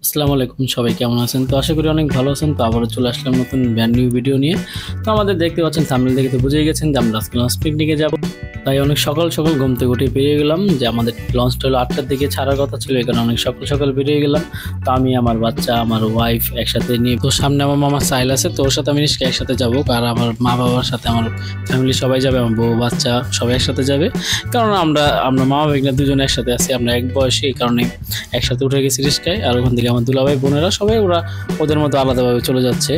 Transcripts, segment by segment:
আসসালামু আলাইকুম, সবাই কেমন আছেন? তো আশা করি অনেক ভালো আছেন। তো আবারও চলে আসলাম নতুন ব্র্যান্ড নিউ ভিডিও নিয়ে। তো আমাদের দেখতে পাচ্ছেন, থাম্বনেল দেখে তো বুঝেই গেছেন যে আমরা আজকে লঞ্চ পিকনিকে যাব। তাই অনেক সকাল সকাল ঘুম থেকে উঠে বেরিয়ে গেলাম, যে আমাদের লঞ্চটা হলো 8টার দিকে ছাড়ার কথা ছিল, এখানে অনেক সকাল সকাল বেরিয়ে গেলাম। তো আমি, আমার বাচ্চা, আমার ওয়াইফ একসাথে নিয়ে, তো সামনে আমার মামা সাইল আছে, তো ওর সাথে আমি নিশ্চয়ই একসাথে যাবো। আর আমার মা বাবার সাথে আমার ফ্যামিলি সবাই যাবে, আমার বউ বাচ্চা সবাই একসাথে যাবে। কারণ আমরা আমরা মামা ভাগ্না দুজন একসাথে আছি, আমরা এক বয়সী, এই কারণে একসাথে উঠে গেছি রিস্কায়। আর ওখান থেকে আমার দুলাভাই বোনেরা সবাই ওরা ওদের মতো আলাদাভাবে চলে যাচ্ছে।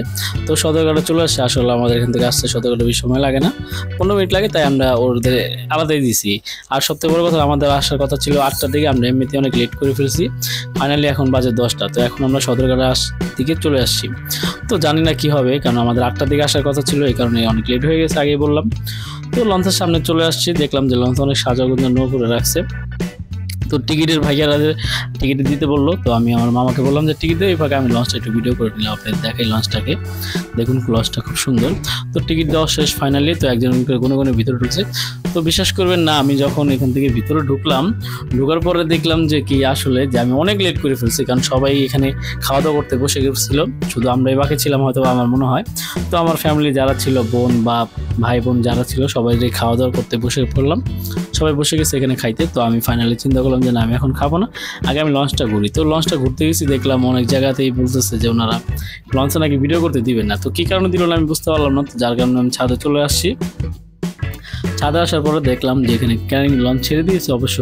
তো সদরঘাটে চলে আসছে, আসলে আমাদের এখান থেকে আসতে সদরঘাটে বেশি সময় লাগে না, 15 মিনিট লাগে, তাই আমরা ওদের আলাদাই দিছি। আর সবথেকে বড় কথা, আমাদের আসার কথা ছিল 8টার দিকে, আমরা এমনিতে অনেক লেট করে ফেলছি। ফাইনালি এখন বাজে 10টা, তো এখন আমরা সদরঘাটে দিকে চলে আসছি। তো জানি না কি হবে, কারণ আমাদের 8টার দিকে আসার কথা ছিল, এই কারণে অনেক লেট হয়ে গেছে, আগেই বললাম। তো লঞ্চের সামনে চলে আসছি, দেখলাম যে লঞ্চ অনেক সাজাগুজা করে রাখছে। তো টিকিটের ভাইয়ারা টিকিট দিতে বললো, তো আমি আমার মামাকে বললাম যে টিকিট দেবে, এই ফাঁকে আমি লঞ্চটা একটু ভিডিও করে নিলাম, আপনাদের দেখাই লঞ্চটাকে। দেখুন লঞ্চটা খুব সুন্দর। তো টিকিট দেওয়া শেষ ফাইনালি, তো একজন গুনে গুনে ভিতরে ঢুকছে। তো বিশ্বাস করবেন না, আমি যখন এখান থেকে ভিতরে ঢুকার পরে দেখলাম যে কি আসলে যে আমি অনেক লেট করে ফেলছি, কারণ সবাই এখানে খাওয়া দাওয়া করতে বসে গেছিল, শুধু আমরাই বাকি ছিলাম হয়তো, আমার মনে হয়। তো আমার ফ্যামিলি যারা ছিল, বোন বা ভাই বোন যারা ছিল, সবাই খাওয়া দাওয়া করতে বসে পড়লাম, সবাই বসে গেছে এখানে খাইতে। তো আমি ফাইনালি চিন্তা করলাম যে না, আমি এখন খাবো না, আগে আমি লঞ্চটা ঘুরি। তো লঞ্চটা ঘুরতে গেছি, দেখলাম অনেক জায়গাতেই বলতেছে যে ওনারা লঞ্চে নাকি ভিডিও করতে দিবেন না। তো কী কারণে দিল না আমি বুঝতে পারলাম না, তো যার কারণে আমি ছাদে চলে আসছি। ছাদে আসার পরে দেখলাম যে এখানে কেরানীগঞ্জ লঞ্চ ছেড়ে দিয়েছে অবশ্য।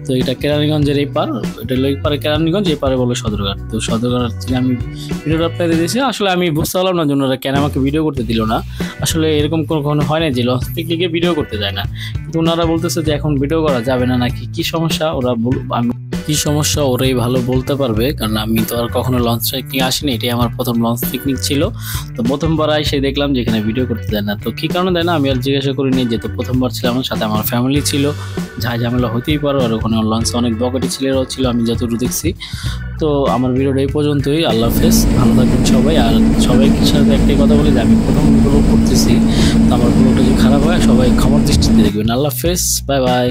তো এটা কেরানীগঞ্জের এই পার, এটা হলো এই পারে কেরানীগঞ্জ, এই পারে বলে সদরঘাট। তো সদরঘাট থেকে আমি ভিডিওটা আপনাদের দিয়েছি। আসলে আমি বুঝতে পারলাম না যে ওনারা কেন আমাকে ভিডিও করতে দিল না। আসলে এরকম কখনো হয় না যে লঞ্চ পিকনিকে ভিডিও করতে যায় না, কিন্তু ওনারা বলতেছে যে এখন ভিডিও করা যাবে না নাকি, কি সমস্যা ওরা আমি কি সমস্যা ওরাই ভালো বলতে পারবে, কারণ আমি তো আর কখনো লঞ্চ পিকনিক আসিনি, এটাই আমার প্রথম লঞ্চ পিকনিক ছিল। তো প্রথমবার এসে দেখলাম যে এখানে ভিডিও করতে দেয় না। তো কী কারণে দেয় না আমি আর জিজ্ঞাসা করিনি, যেহেতু প্রথমবার ছিলাম, আমার সাথে আমার ফ্যামিলি ছিল, যা ঝামেলা হতেই পারো। আর ওখানে লঞ্চে অনেক বকেটি ছেলেরাও ছিল, আমি যতটুকু দেখছি। তো আমার ভিডিওটা এই পর্যন্তই। আল্লাহ হাফেজ, ভালো থাকবেন সবাই। আর সবাইকে সাথে একটাই কথা বলি যে আমি প্রথম ব্লগ করতেছি, তো আমার ব্লগটা যদি খারাপ হয় সবাই ক্ষমার দৃষ্টিতে দেখবেন। আল্লাহ হাফেজ, বাই বাই।